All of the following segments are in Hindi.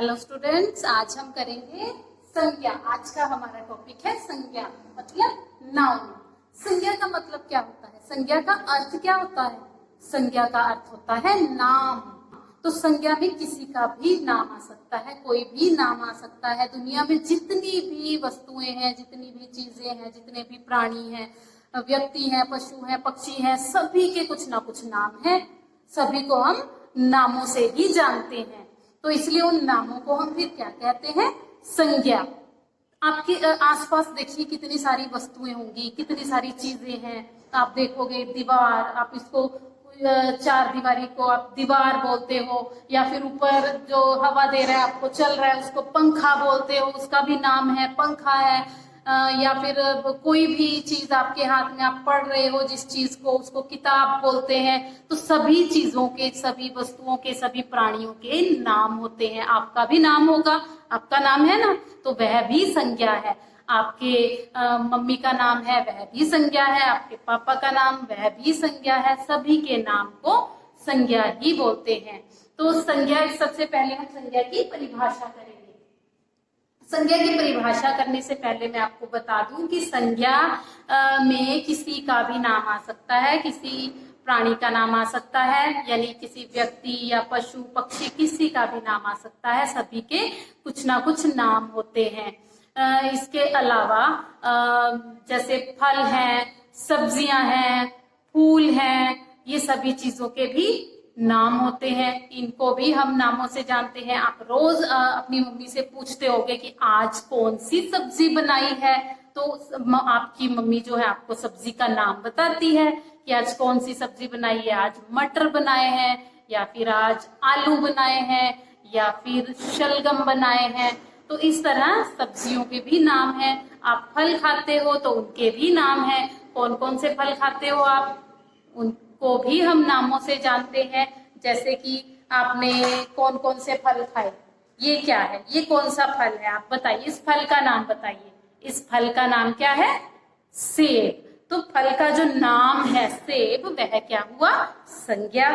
हेलो स्टूडेंट्स, आज हम करेंगे संज्ञा। आज का हमारा टॉपिक है संज्ञा, मतलब नाउन। संज्ञा का मतलब क्या होता है? संज्ञा का अर्थ क्या होता है? संज्ञा का अर्थ होता है नाम। तो संज्ञा में किसी का भी नाम आ सकता है, कोई भी नाम आ सकता है। दुनिया में जितनी भी वस्तुएं हैं, जितनी भी चीजें हैं, जितने भी प्राणी हैं, व्यक्ति हैं, पशु हैं, पक्षी हैं, सभी के कुछ ना कुछ नाम है। सभी को हम नामों से ही जानते हैं। तो इसलिए उन नामों को हम फिर क्या कहते हैं? संज्ञा। आपके आसपास देखिए कितनी सारी वस्तुएं होंगी, कितनी सारी चीजें हैं। आप देखोगे दीवार, आप इसको चार दीवारी को आप दीवार बोलते हो, या फिर ऊपर जो हवा दे रहा है आपको, चल रहा है, उसको पंखा बोलते हो, उसका भी नाम है, पंखा है। या फिर कोई भी चीज आपके हाथ में आप पढ़ रहे हो जिस चीज को, उसको किताब बोलते हैं। तो सभी चीजों के, सभी वस्तुओं के, सभी प्राणियों के नाम होते हैं। आपका भी नाम होगा, आपका नाम है ना, तो वह भी संज्ञा है। आपके मम्मी का नाम है, वह भी संज्ञा है। आपके पापा का नाम, वह भी संज्ञा है। सभी के नाम को संज्ञा ही बोलते हैं। तो संज्ञा, सबसे पहले हम संज्ञा की परिभाषा करेंगे। संज्ञा की परिभाषा करने से पहले मैं आपको बता दूं कि संज्ञा में किसी का भी नाम आ सकता है, किसी प्राणी का नाम आ सकता है, यानी किसी व्यक्ति या पशु पक्षी किसी का भी नाम आ सकता है। सभी के कुछ ना कुछ नाम होते हैं। इसके अलावा जैसे फल हैं, सब्जियां हैं, फूल हैं, ये सभी चीजों के भी नाम होते हैं। इनको भी हम नामों से जानते हैं। आप रोज अपनी मम्मी से पूछते होगे कि आज कौन सी सब्जी बनाई है, तो आपकी मम्मी जो है आपको सब्जी का नाम बताती है कि आज कौन सी सब्जी बनाई है। आज मटर बनाए हैं, या फिर आज आलू बनाए हैं, या फिर शलगम बनाए हैं। तो इस तरह सब्जियों के भी नाम है। आप फल खाते हो तो उनके भी नाम है। कौन कौन से फल खाते हो आप, उनको भी हम नामों से जानते हैं। जैसे कि आपने कौन कौन से फल खाए? ये क्या है? ये कौन सा फल है? आप बताइए, इस फल का नाम बताइए। इस फल का नाम क्या है? सेब। तो फल का जो नाम है सेब, वह क्या हुआ? संज्ञा।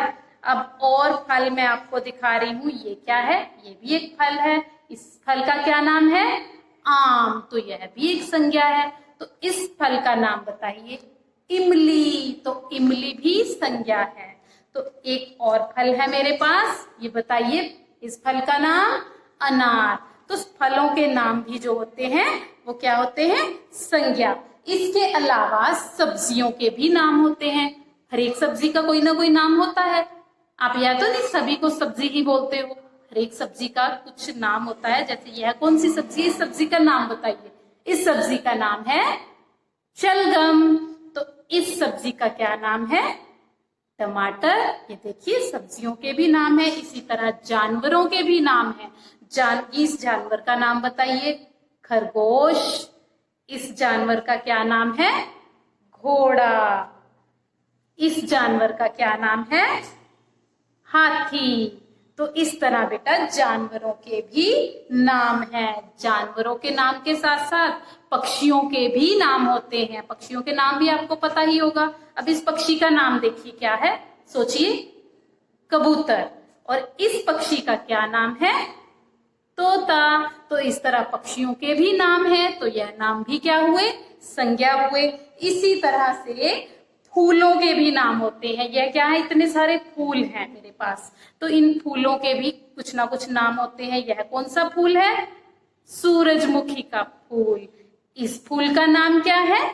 अब और फल मैं आपको दिखा रही हूं, ये क्या है? ये भी एक फल है। इस फल का क्या नाम है? आम। तो यह भी एक संज्ञा है। तो इस फल का नाम बताइए। इमली। तो इमली भी संज्ञा है। तो एक और फल है मेरे पास, ये बताइए, इस फल का नाम अनार। तो फलों के नाम भी जो होते हैं वो क्या होते हैं? संज्ञा। इसके अलावा सब्जियों के भी नाम होते हैं। हर एक सब्जी का कोई ना कोई नाम होता है। आप या तो नहीं सभी को सब्जी ही बोलते हो, हर एक सब्जी का कुछ नाम होता है। जैसे यह कौन सी सब्जी है? इस सब्जी का नाम बताइए। इस सब्जी का नाम है शलगम। तो इस सब्जी का क्या नाम है? टमाटर। ये देखिए सब्जियों के भी नाम है। इसी तरह जानवरों के भी नाम है। इस जानवर का नाम बताइए। खरगोश। इस जानवर का क्या नाम है? घोड़ा। इस जानवर का क्या नाम है? हाथी। तो इस तरह बेटा जानवरों के भी नाम हैं। जानवरों के नाम के साथ साथ पक्षियों के भी नाम होते हैं। पक्षियों के नाम भी आपको पता ही होगा। अब इस पक्षी का नाम देखिए क्या है, सोचिए। कबूतर। और इस पक्षी का क्या नाम है? तोता। तो इस तरह पक्षियों के भी नाम है। तो यह नाम भी क्या हुए? संज्ञा हुए। इसी तरह से फूलों के भी नाम होते हैं। यह क्या है? इतने सारे फूल हैं मेरे पास, तो इन फूलों के भी कुछ ना कुछ नाम होते हैं। यह कौन सा फूल है? सूरजमुखी का फूल। इस फूल का नाम क्या है?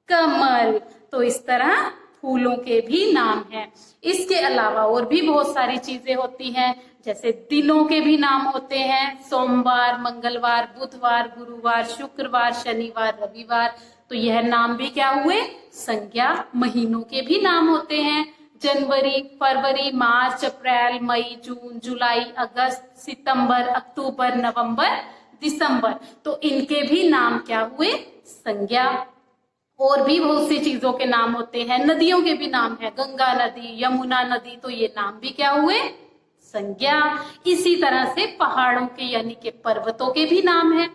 कमल। तो इस तरह फूलों के भी नाम हैं। इसके अलावा और भी बहुत सारी चीजें होती हैं। जैसे दिनों के भी नाम होते हैं। सोमवार, मंगलवार, बुधवार, गुरुवार, शुक्रवार, शनिवार, रविवार। तो यह नाम भी क्या हुए? संज्ञा। महीनों के भी नाम होते हैं। जनवरी, फरवरी, मार्च, अप्रैल, मई, जून, जुलाई, अगस्त, सितंबर, अक्टूबर, नवंबर, दिसंबर। तो इनके भी नाम क्या हुए? संज्ञा। और भी बहुत सी चीजों के नाम होते हैं। नदियों के भी नाम है। गंगा नदी, यमुना नदी। तो ये नाम भी क्या हुए? संज्ञा। इसी तरह से पहाड़ों के यानी कि पर्वतों के भी नाम है।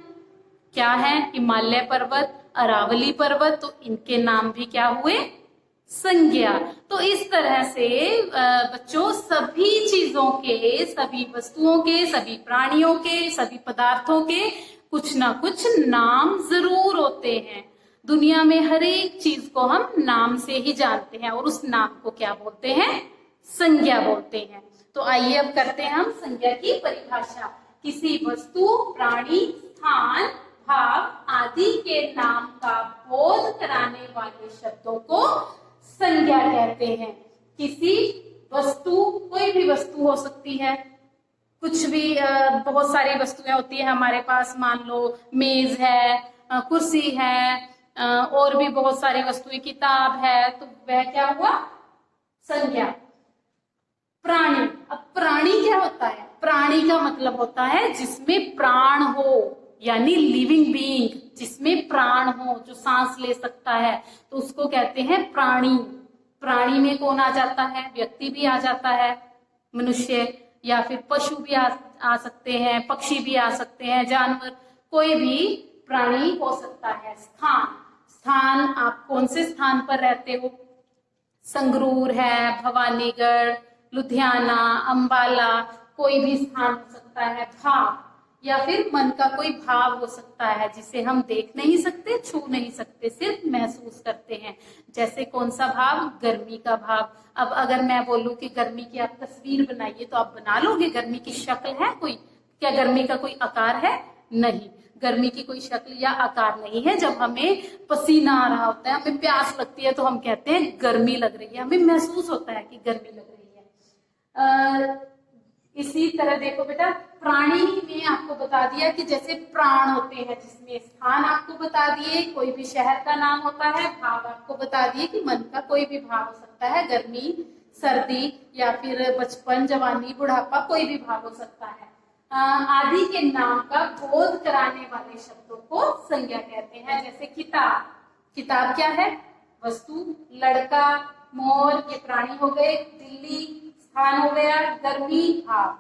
क्या है? हिमालय पर्वत, अरावली पर्वत। तो इनके नाम भी क्या हुए? संज्ञा। तो इस तरह से बच्चों सभी चीजों के, सभी वस्तुओं के, सभी प्राणियों के, सभी पदार्थों के कुछ ना कुछ नाम जरूर होते हैं। दुनिया में हर एक चीज को हम नाम से ही जानते हैं और उस नाम को क्या बोलते हैं? संज्ञा बोलते हैं। तो आइए अब करते हैं हम संज्ञा की परिभाषा। किसी वस्तु, प्राणी, स्थान, भाव आदि के नाम का बोध कराने वाले शब्दों को संज्ञा कहते हैं। किसी वस्तु, कोई भी वस्तु हो सकती है, कुछ भी, बहुत सारी वस्तुएं होती है हमारे पास, मान लो मेज है, कुर्सी है, और भी बहुत सारी वस्तुएं, किताब है, तो वह क्या हुआ? संज्ञा। प्राणी, अब प्राणी क्या होता है? प्राणी का मतलब होता है जिसमें प्राण हो, यानी लिविंग बीइंग, जिसमें प्राण हो, जो सांस ले सकता है, तो उसको कहते हैं प्राणी। प्राणी में कौन आ जाता है? व्यक्ति भी आ जाता है, मनुष्य, या फिर पशु भी आ सकते हैं, पक्षी भी आ सकते हैं, जानवर, कोई भी प्राणी हो सकता है। स्थान, स्थान, आप कौन से स्थान पर रहते हो? संगरूर है, भवानीगढ़, लुधियाना, अंबाला, कोई भी स्थान हो सकता है। भाव, या फिर मन का कोई भाव हो सकता है जिसे हम देख नहीं सकते, छू नहीं सकते, सिर्फ महसूस करते हैं। जैसे कौन सा भाव? गर्मी का भाव। अब अगर मैं बोलूं कि गर्मी की आप तस्वीर बनाइए, तो आप बना लोगे? गर्मी की शक्ल है कोई? क्या गर्मी का कोई आकार है? नहीं, गर्मी की कोई शक्ल या आकार नहीं है। जब हमें पसीना आ रहा होता है, हमें प्यास लगती है, तो हम कहते हैं गर्मी लग रही है, हमें महसूस होता है कि गर्मी लग रही है। इसी तरह देखो बेटा, प्राणी में आपको बता दिया कि जैसे प्राण होते हैं, जिसमें स्थान आपको बता दिए, कोई भी शहर का नाम होता है। भाव आपको बता दिए कि मन का कोई भी भाव हो सकता है, गर्मी, सर्दी, या फिर बचपन, जवानी, बुढ़ापा, कोई भी भाव हो सकता है। आदि के नाम का बोध कराने वाले शब्दों को संज्ञा कहते हैं। जैसे किताब, किताब क्या है? वस्तु। लड़का, मोर, ये प्राणी हो गए। दिल्ली, स्थान हो गया। गर्मी, भाव।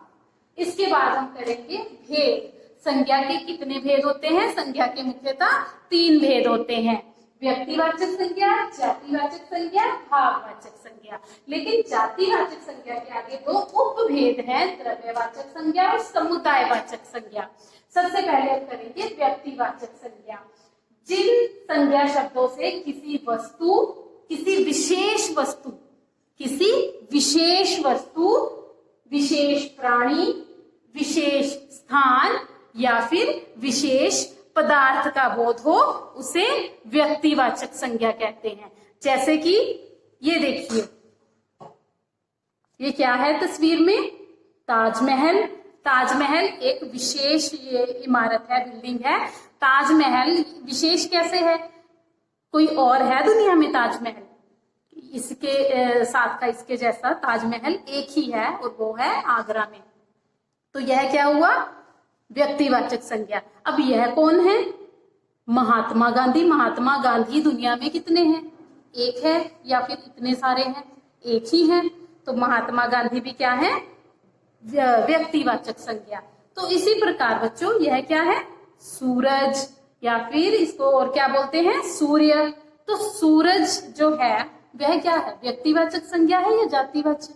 इसके बाद हम करेंगे भेद। संज्ञा के कितने भेद होते हैं? संज्ञा के मुख्यतः 3 भेद होते हैं। व्यक्तिवाचक संज्ञा, जातिवाचक संज्ञा, भाववाचक संज्ञा। लेकिन जातिवाचक संज्ञा के आगे 2 उपभेद हैं, द्रव्यवाचक संज्ञा और समुदायवाचक संज्ञा। सबसे पहले हम करेंगे व्यक्तिवाचक संज्ञा। जिन संज्ञा शब्दों से किसी वस्तु, किसी विशेष वस्तु, किसी विशेष वस्तु, विशेष प्राणी, विशेष स्थान या फिर विशेष पदार्थ का बोध हो, उसे व्यक्तिवाचक संज्ञा कहते हैं। जैसे कि ये देखिए, ये क्या है तस्वीर में? ताजमहल। ताजमहल एक विशेष ये इमारत है, बिल्डिंग है। ताजमहल विशेष कैसे है? कोई और है दुनिया में ताजमहल? इसके साथ का, इसके जैसा ताजमहल एक ही है, और वो है आगरा में। तो यह क्या हुआ? व्यक्तिवाचक संज्ञा। अब यह कौन है? महात्मा गांधी। महात्मा गांधी दुनिया में कितने हैं? एक है, या फिर इतने सारे हैं? एक ही है। तो महात्मा गांधी भी क्या है? व्यक्तिवाचक संज्ञा। तो इसी प्रकार बच्चों, यह क्या है? सूरज, या फिर इसको और क्या बोलते हैं? सूर्य। तो सूरज जो है वह क्या है? व्यक्तिवाचक संज्ञा है या जातिवाचक?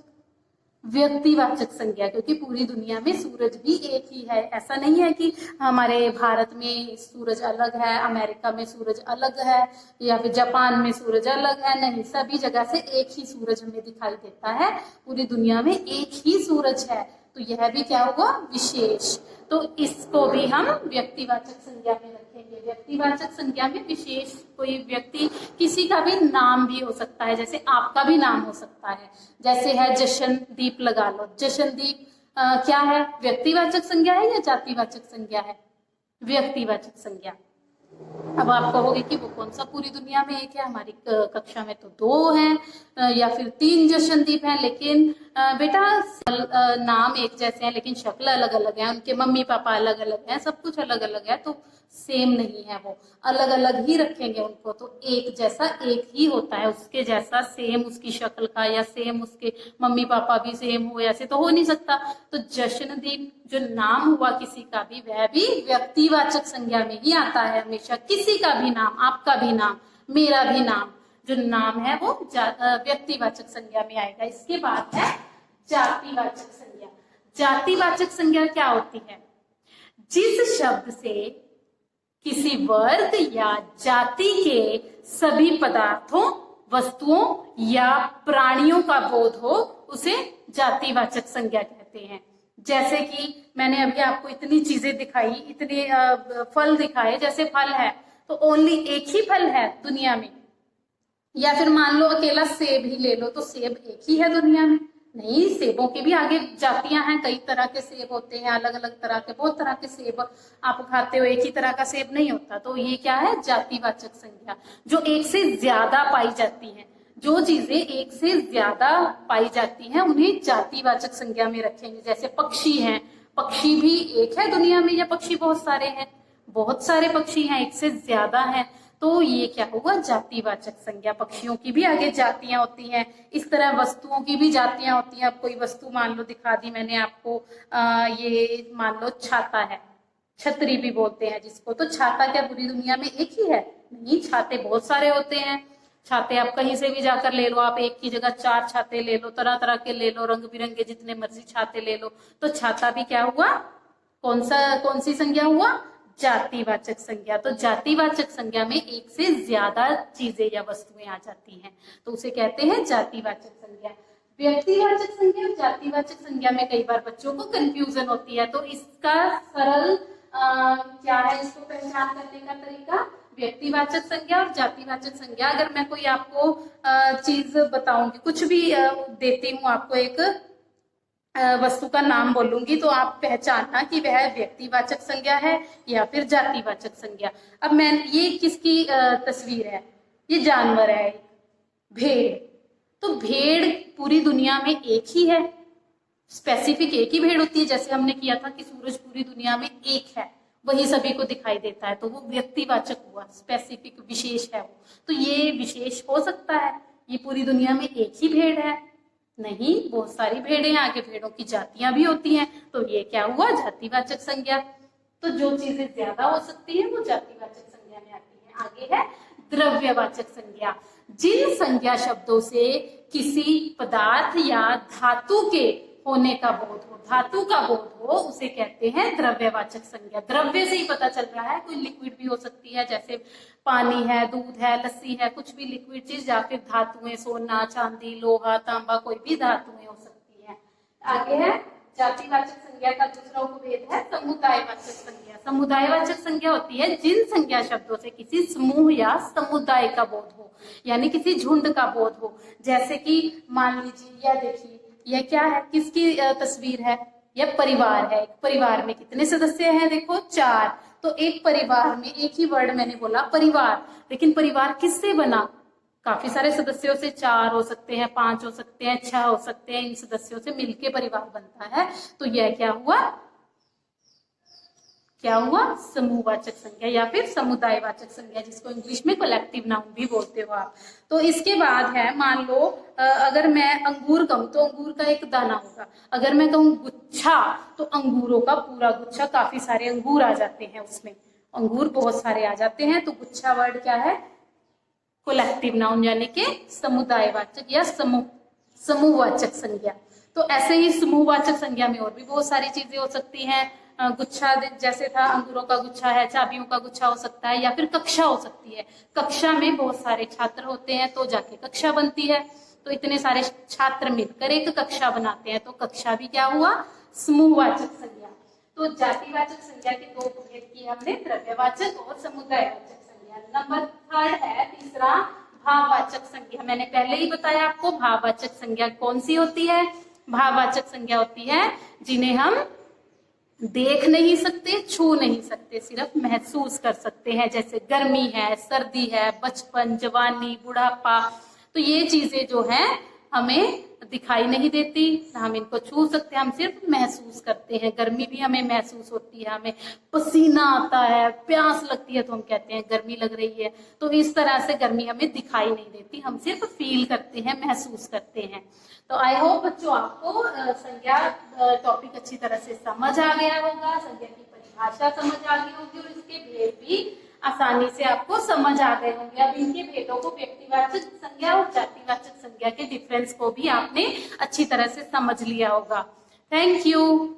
व्यक्तिवाचक संज्ञा, क्योंकि पूरी दुनिया में सूरज भी एक ही है। ऐसा नहीं है कि हमारे भारत में सूरज अलग है, अमेरिका में सूरज अलग है, या फिर जापान में सूरज अलग है। नहीं, सभी जगह से एक ही सूरज हमें दिखाई देता है। पूरी दुनिया में एक ही सूरज है। तो यह भी क्या होगा? विशेष। तो इसको भी हम व्यक्तिवाचक संज्ञा में रखेंगे। व्यक्तिवाचक संज्ञा में विशेष कोई व्यक्ति, किसी का भी नाम भी हो सकता है, जैसे आपका भी नाम हो सकता है। जैसे है जशनदीप, लगा लो जशनदीप। क्या है? व्यक्तिवाचक संज्ञा है या जातिवाचक संज्ञा है? व्यक्तिवाचक संज्ञा। अब आप कहोगे कि वो कौन सा पूरी दुनिया में एक है? हमारी कक्षा में तो 2 हैं या फिर 3 जशनदीप हैं, लेकिन बेटा नाम एक जैसे हैं लेकिन शक्ल अलग अलग है, उनके मम्मी पापा अलग अलग हैं, सब कुछ अलग अलग है, तो सेम नहीं है, वो अलग अलग ही रखेंगे उनको। तो एक जैसा एक ही होता है, उसके जैसा सेम उसकी शक्ल का या सेम उसके मम्मी पापा भी सेम हो, ऐसे तो हो नहीं सकता। तो जशनदीप जो नाम हुआ किसी का भी, वह भी व्यक्तिवाचक संज्ञा में ही आता है हमेशा। किसी का भी नाम, आपका भी नाम, मेरा भी नाम, जो नाम है वो व्यक्तिवाचक संज्ञा में आएगा। इसके बाद है जातिवाचक संज्ञा। जातिवाचक संज्ञा क्या होती है? जिस शब्द से किसी वर्ग या जाति के सभी पदार्थों, वस्तुओं या प्राणियों का बोध हो, उसे जातिवाचक संज्ञा कहते हैं। जैसे कि मैंने अभी आपको इतनी चीजें दिखाई, इतने फल दिखाए, जैसे फल है तो ओनली एक ही फल है दुनिया में, या फिर मान लो अकेला सेब ही ले लो तो सेब एक ही है दुनिया में? नहीं, सेबों की भी आगे जातियां हैं, कई तरह के सेब होते हैं, अलग अलग तरह के, बहुत तरह के सेब आप खाते हो, एक ही तरह का सेब नहीं होता। तो ये क्या है? जातिवाचक संज्ञा। जो एक से ज्यादा पाई जाती है, जो चीजें एक से ज्यादा पाई जाती हैं उन्हें जातिवाचक संज्ञा में रखेंगे। जैसे पक्षी हैं, पक्षी भी एक है दुनिया में या पक्षी बहुत सारे हैं? बहुत सारे पक्षी हैं, एक से ज्यादा हैं, तो ये क्या होगा? जातिवाचक संज्ञा। पक्षियों की भी आगे जातियां होती हैं, इस तरह वस्तुओं की भी जातियां होती हैं। अब कोई वस्तु मान लो दिखा दी मैंने आपको, ये मान लो छाता है, छतरी भी बोलते हैं जिसको, तो छाता क्या पूरी दुनिया में एक ही है? नहीं, छाते बहुत सारे होते हैं। छाते आप कहीं से भी जाकर ले लो, आप एक की जगह 4 छाते ले लो, तरह तरह के ले लो, रंग बिरंगे जितने मर्जी छाते ले लो, तो छाता भी क्या हुआ? कौन सी संज्ञा हुआ? जातिवाचक संज्ञा। तो जातिवाचक संज्ञा में एक से ज्यादा चीजें या वस्तुएं आ जाती हैं, तो उसे कहते हैं जातिवाचक संज्ञा। व्यक्तिवाचक संज्ञा और जातिवाचक संज्ञा में कई बार बच्चों को कंफ्यूजन होती है, तो इसका सरल क्या है इसको पहचान करने का तरीका? व्यक्तिवाचक संज्ञा और जातिवाचक संज्ञा। अगर मैं कोई आपको चीज बताऊंगी, कुछ भी देती हूँ आपको, एक वस्तु का नाम बोलूंगी, तो आप पहचानना कि वह व्यक्तिवाचक संज्ञा है या फिर जातिवाचक संज्ञा। अब मैं, ये किसकी तस्वीर है? ये जानवर है, भेड़। तो भेड़ पूरी दुनिया में एक ही है, स्पेसिफिक एक ही भेड़ होती है। जैसे हमने किया था कि सूरज पूरी दुनिया में एक है, वही सभी को दिखाई देता है, तो वो व्यक्तिवाचक हुआ, स्पेसिफिक, विशेष है वो। तो ये विशेष हो सकता है, ये पूरी दुनिया में एक ही भेड़ है? नहीं, बहुत सारी भेड़ें, आगे भेड़ों की जातियां भी होती हैं, तो ये क्या हुआ? जातिवाचक संज्ञा। तो जो चीजें ज्यादा हो सकती है वो जातिवाचक संज्ञा में आती है। आगे है द्रव्यवाचक संज्ञा। जिन संज्ञा शब्दों से किसी पदार्थ या धातु के होने का बोध हो, धातु का बोध हो, उसे कहते हैं द्रव्यवाचक संज्ञा। द्रव्य से ही पता चल रहा है, कोई लिक्विड भी हो सकती है, जैसे पानी है, दूध है, लस्सी है, कुछ भी लिक्विड चीज, या फिर धातुएं, सोना, चांदी, लोहा, तांबा, कोई भी धातुएं हो सकती है। आगे है जातिवाचक संज्ञा का दूसरा उपभेद है समुदायवाचक संज्ञा। समुदायवाचक संज्ञा होती है जिन संज्ञा शब्दों से किसी समूह या समुदाय का बोध हो, यानी किसी झुंड का बोध हो। जैसे कि मान लीजिए, यह देखिए, यह क्या है? किसकी तस्वीर है? यह परिवार है। एक परिवार में कितने सदस्य हैं? देखो 4। तो एक परिवार में, एक ही वर्ड मैंने बोला परिवार, लेकिन परिवार किससे बना? काफी सारे सदस्यों से, 4 हो सकते हैं, 5 हो सकते हैं, 6 हो सकते हैं, इन सदस्यों से मिलके परिवार बनता है। तो यह क्या हुआ? क्या हुआ? समूहवाचक संज्ञा या फिर समुदायवाचक संज्ञा, जिसको इंग्लिश में कलेक्टिव नाउन भी बोलते हो आप। तो इसके बाद है, मान लो अगर मैं अंगूर कहूं तो अंगूर का एक दाना होगा। अगर मैं कहूं गुच्छा, तो अंगूरों का पूरा गुच्छा, काफी सारे अंगूर आ जाते हैं उसमें, अंगूर बहुत सारे आ जाते हैं। तो गुच्छा वर्ड क्या है? कलेक्टिव नाउन, यानी कि समुदायवाचक या समूहवाचक संज्ञा। तो ऐसे ही समूहवाचक संज्ञा में और भी बहुत सारी चीजें हो सकती हैं। गुच्छा जैसे था, अंगूरों का गुच्छा है, चाबियों का गुच्छा हो सकता है, या फिर कक्षा हो सकती है। कक्षा में बहुत सारे छात्र होते हैं तो जाके कक्षा बनती है, तो इतने सारे छात्र मिलकर एक कक्षा बनाते हैं, तो कक्षा भी क्या हुआ? समूहवाचक संज्ञा। तो जातिवाचक संज्ञा के 2 उपभेद किए हमने, द्रव्यवाचक और समुदायवाचक संज्ञा। नंबर 3 है, तीसरा, भाववाचक संज्ञा। मैंने पहले ही बताया आपको, भाववाचक संज्ञा कौन सी होती है? भाववाचक संज्ञा होती है जिन्हें हम देख नहीं सकते, छू नहीं सकते, सिर्फ महसूस कर सकते हैं। जैसे गर्मी है, सर्दी है, बचपन, जवानी, बुढ़ापा। तो ये चीजें जो हैं हमें दिखाई नहीं देती, ना हम इनको छू सकते, हम सिर्फ महसूस करते हैं। गर्मी भी हमें महसूस होती है, हमें पसीना आता है, प्यास लगती है तो हम कहते हैं गर्मी लग रही है। तो इस तरह से गर्मी हमें दिखाई नहीं देती, हम सिर्फ फील करते हैं, महसूस करते हैं। तो आई होप बच्चों आपको संज्ञा टॉपिक अच्छी तरह से समझ आ गया होगा, संज्ञा की परिभाषा समझ आ गई होगी और इसके भेद भी आसानी से आपको समझ आ गए होंगे। अब इनके भेदों को, व्यक्तिवाचक संज्ञा और जातिवाचक संज्ञा के डिफरेंस को भी आपने अच्छी तरह से समझ लिया होगा। Thank you.